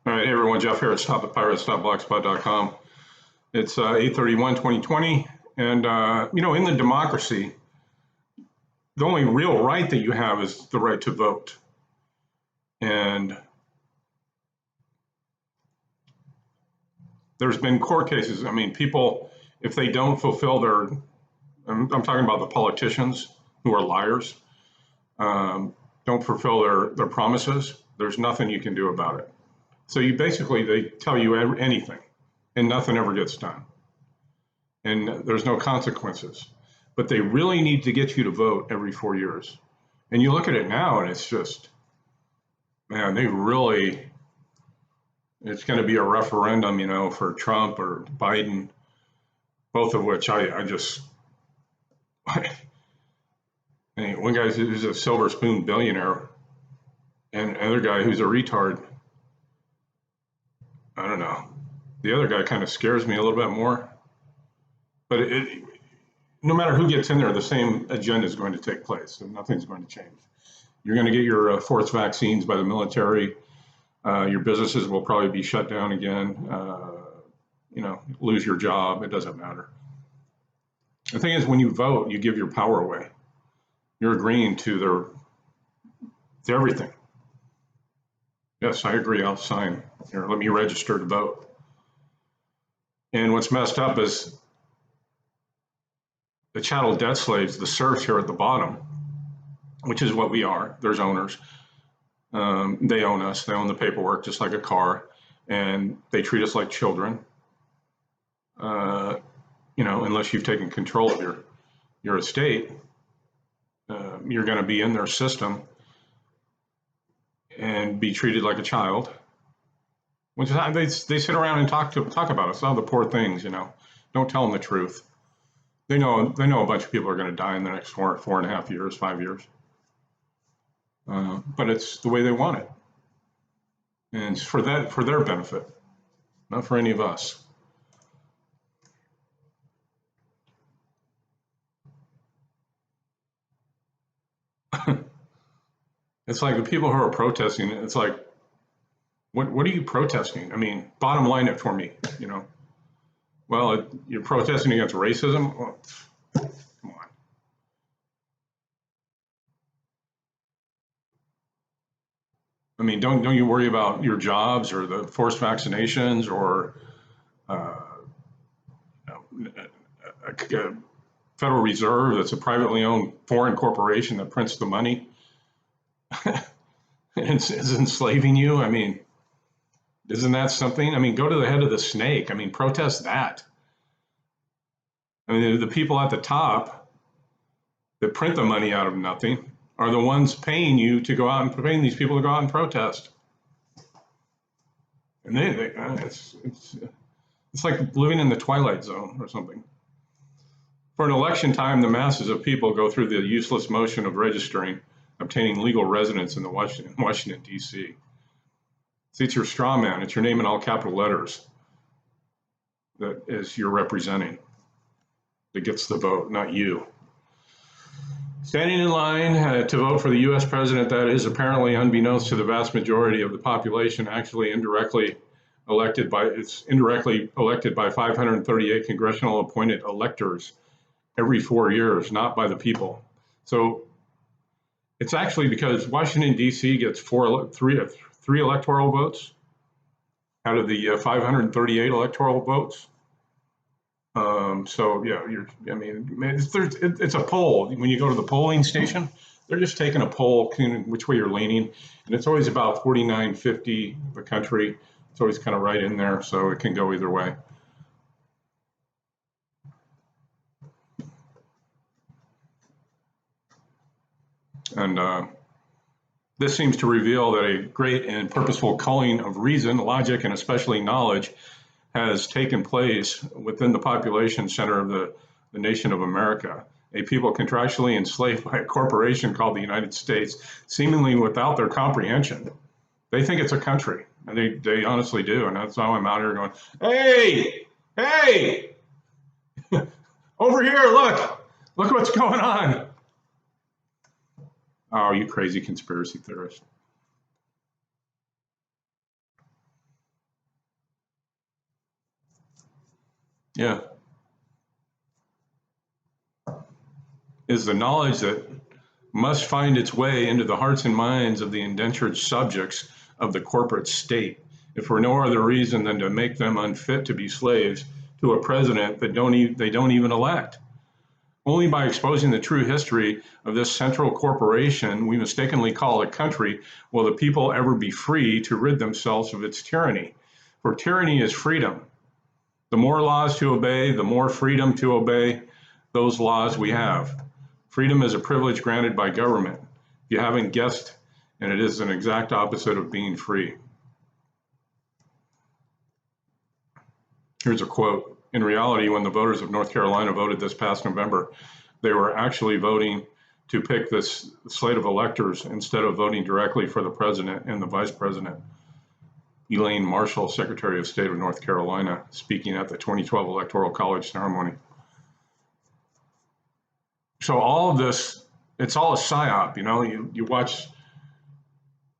All right, hey everyone, Jeff here at stopthepirates.blogspot.com. It's 8/31/2020, and in the democracy, the only real right that you have is the right to vote. And there's been court cases. I mean, people, if they don't fulfill their, I'm talking about the politicians who are liars, don't fulfill their promises, there's nothing you can do about it. So they tell you anything, and nothing ever gets done. And there's no consequences. But they really need to get you to vote every 4 years. And you look at it now, and it's just, man, it's going to be a referendum, for Trump or Biden, both of which I just, one guy who's a silver spoon billionaire, and another guy who's a retard. I don't know. The other guy kind of scares me a little bit more. But no matter who gets in there, the same agenda is going to take place, and nothing's going to change. You're going to get your forced vaccines by the military. Your businesses will probably be shut down again. Lose your job. It doesn't matter. The thing is, when you vote, you give your power away. You're agreeing to everything. Yes, I agree. I'll sign. Here, let me register to vote. And what's messed up is the chattel debt slaves, the serfs here at the bottom, which is what we are. There's owners. They own us. They own the paperwork, just like a car, and they treat us like children. Unless you've taken control of your estate, you're going to be in their system and be treated like a child. Which is they sit around and talk about us. All the poor things, Don't tell them the truth. They know a bunch of people are going to die in the next 4.5 years, 5 years. But it's the way they want it, and it's for their benefit, not for any of us. It's like the people who are protesting. It's like, what are you protesting? I mean, bottom line it for me, Well, you're protesting against racism? Well, come on. I mean, don't you worry about your jobs or the forced vaccinations or a Federal Reserve that's a privately owned foreign corporation that prints the money and is enslaving you? I mean, isn't that something? I mean, go to the head of the snake. I mean, protest that. I mean, the people at the top that print the money out of nothing are the ones paying you to go out and paying these people to go out and protest. And it's like living in the Twilight Zone or something. For an election time, the masses of people go through the useless motion of registering, obtaining legal residence in Washington, D.C. See, it's your straw man. It's your name in all capital letters that is you're representing that gets the vote, not you. Standing in line to vote for the U.S. president, that is apparently unbeknownst to the vast majority of the population, actually indirectly elected by 538 congressional appointed electors every 4 years, not by the people. So it's actually because Washington, D.C. gets three electoral votes out of the 538 electoral votes. So yeah, it's a poll. When you go to the polling station, they're just taking a poll, which way you're leaning, and it's always about 49-50 the country. It's always kind of right in there, so it can go either way. And this seems to reveal that a great and purposeful culling of reason, logic, and especially knowledge has taken place within the population center of the nation of America, a people contractually enslaved by a corporation called the United States, seemingly without their comprehension. They think it's a country, and they honestly do, and that's why I'm out here going, hey, over here, look what's going on. Oh, you crazy conspiracy theorist. Yeah. Is the knowledge that must find its way into the hearts and minds of the indentured subjects of the corporate state, if for no other reason than to make them unfit to be slaves to a president that they don't even elect. Only by exposing the true history of this central corporation we mistakenly call a country will the people ever be free to rid themselves of its tyranny. For tyranny is freedom. The more laws to obey, the more freedom to obey those laws we have. Freedom is a privilege granted by government. If you haven't guessed, and it is an exact opposite of being free. Here's a quote. In reality, when the voters of North Carolina voted this past November, they were actually voting to pick this slate of electors instead of voting directly for the president and the vice president. Elaine Marshall, Secretary of State of North Carolina, speaking at the 2012 Electoral College ceremony. So all of this, it's all a psyop, you know, you watch,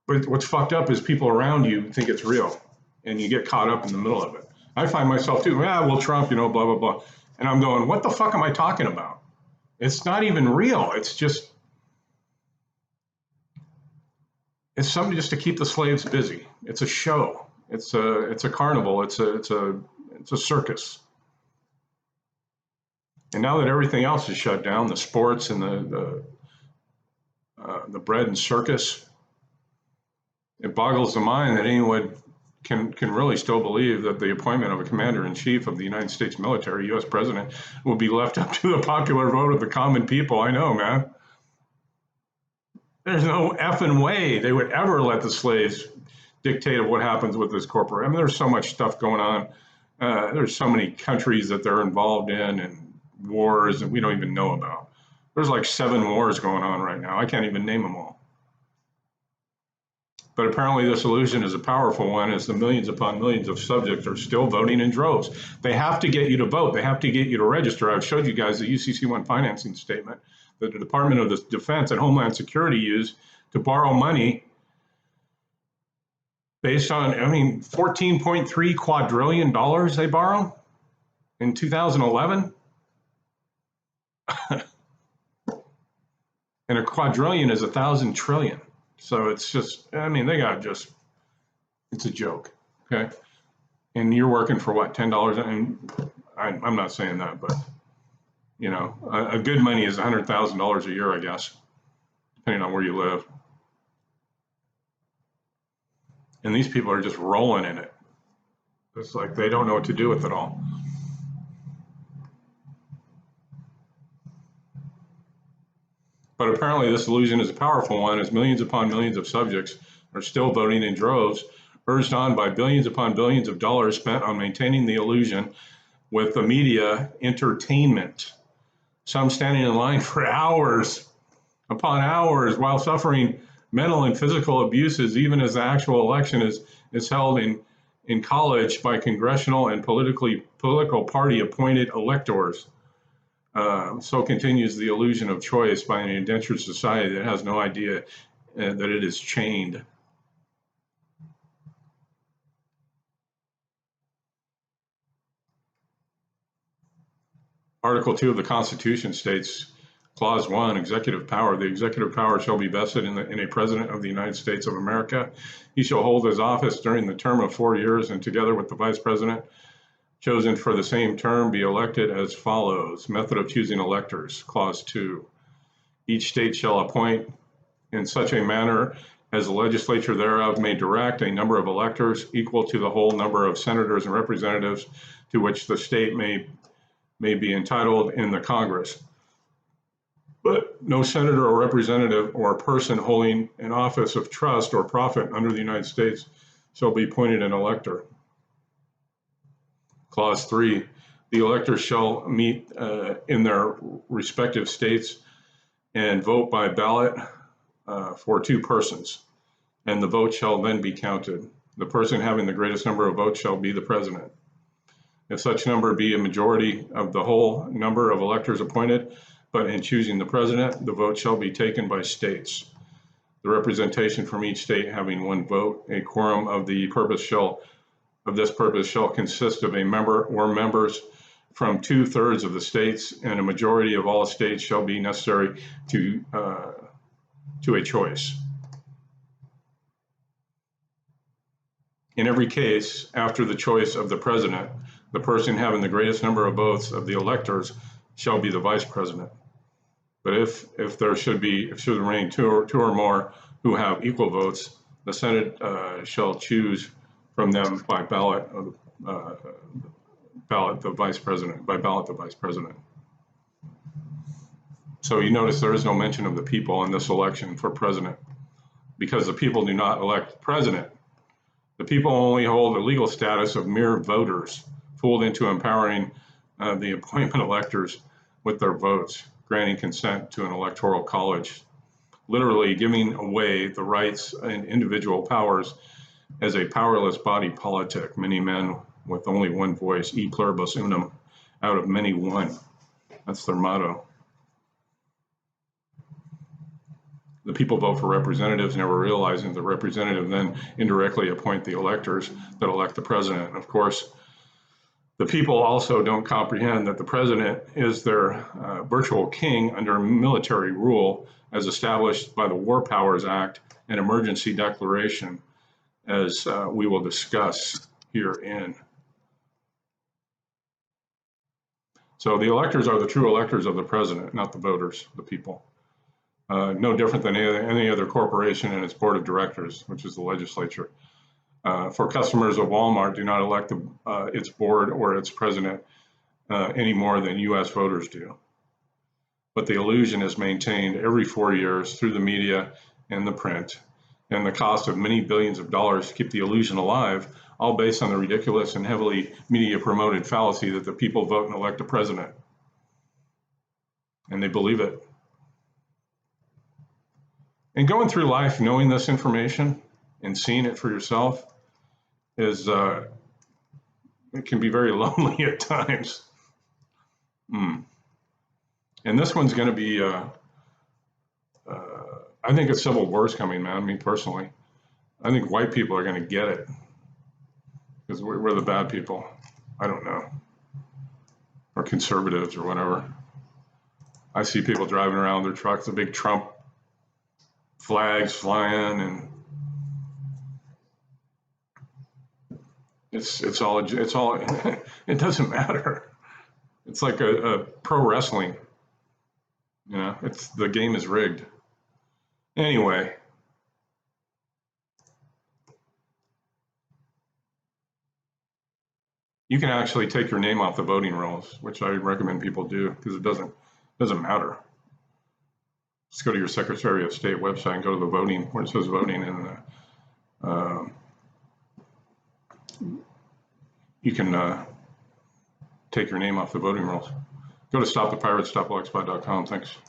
but what's fucked up is people around you think it's real and you get caught up in the middle of it. I find myself too, well, Trump, you know, blah, blah, blah. And I'm going, what the fuck am I talking about? It's not even real. It's just, it's something just to keep the slaves busy. It's a show. It's a carnival. It's a circus. And now that everything else is shut down, the sports and the bread and circus, it boggles the mind that anyone can really still believe that the appointment of a commander-in-chief of the United States military, U.S. president, will be left up to the popular vote of the common people. I know, man. There's no effing way they would ever let the slaves dictate of what happens with this corporate. I mean, there's so much stuff going on. There's so many countries that they're involved in and wars that we don't even know about. There's like 7 wars going on right now. I can't even name them all. But apparently this illusion is a powerful one, as the millions upon millions of subjects are still voting in droves. They have to get you to vote. They have to get you to register. I've showed you guys the UCC1 financing statement that the Department of Defense and Homeland Security used to borrow money based on, I mean, $14.3 quadrillion they borrow in 2011. And a quadrillion is 1,000 trillion. So it's just, I mean, they got just, it's a joke, okay? And you're working for what, $10? And I'm not saying that, but, you know, a good money is $100,000 a year, I guess, depending on where you live. And these people are just rolling in it. It's like they don't know what to do with it all. But apparently this illusion is a powerful one, as millions upon millions of subjects are still voting in droves, urged on by billions upon billions of dollars spent on maintaining the illusion with the media entertainment. Some standing in line for hours upon hours while suffering mental and physical abuses, even as the actual election is held in college by congressional and political party appointed electors. So continues the illusion of choice by an indentured society that has no idea that it is chained. Article 2 of the Constitution states, Clause 1, executive power. The executive power shall be vested in a president of the United States of America. He shall hold his office during the term of 4 years, and together with the vice president, chosen for the same term, be elected as follows. Method of choosing electors. Clause 2. Each state shall appoint in such a manner as the legislature thereof may direct a number of electors equal to the whole number of senators and representatives to which the state may be entitled in the Congress. But no senator or representative or person holding an office of trust or profit under the United States shall be appointed an elector. Clause 3, the electors shall meet in their respective states and vote by ballot for 2 persons, and the vote shall then be counted. The person having the greatest number of votes shall be the president. If such number be a majority of the whole number of electors appointed, but in choosing the president, the vote shall be taken by states. The representation from each state having 1 vote, a quorum of this purpose shall consist of a member or members from 2/3 of the states, and a majority of all states shall be necessary to a choice. In every case, after the choice of the president, the person having the greatest number of votes of the electors shall be the vice president. But if there should remain two or more who have equal votes, the Senate shall choose from them by ballot the vice president. So you notice there is no mention of the people in this election for president, because the people do not elect the president. The people only hold a legal status of mere voters, fooled into empowering the appointment electors with their votes, granting consent to an electoral college, literally giving away the rights and individual powers as a powerless body politic. Many men with only one voice, e pluribus unum, out of many one. That's their motto. The people vote for representatives, never realizing the representative then indirectly appoint the electors that elect the president. And of course, the people also don't comprehend that the president is their virtual king under military rule, as established by the War Powers Act and Emergency Declaration, as we will discuss herein. So the electors are the true electors of the president, not the voters, the people. No different than any other corporation and its board of directors, which is the legislature. For customers of Walmart, do not elect its board or its president any more than U.S. voters do. But the illusion is maintained every 4 years through the media and the print, and the cost of many billions of dollars to keep the illusion alive, all based on the ridiculous and heavily media-promoted fallacy that the people vote and elect a president. And they believe it. And going through life knowing this information and seeing it for yourself is, it can be very lonely at times. And this one's going to be, I think a civil war is coming, man, me personally. I think white people are going to get it because we're the bad people. I don't know. Or conservatives or whatever. I see people driving around their trucks, the big Trump flags flying, and it's all it doesn't matter. It's like a pro wrestling, you know, the game is rigged. Anyway, you can actually take your name off the voting rolls, which I recommend people do, because it doesn't matter. Just go to your Secretary of State website and go to the voting, where it says voting, and you can take your name off the voting rolls. Go to stopthepirates.blogspot.com. Thanks.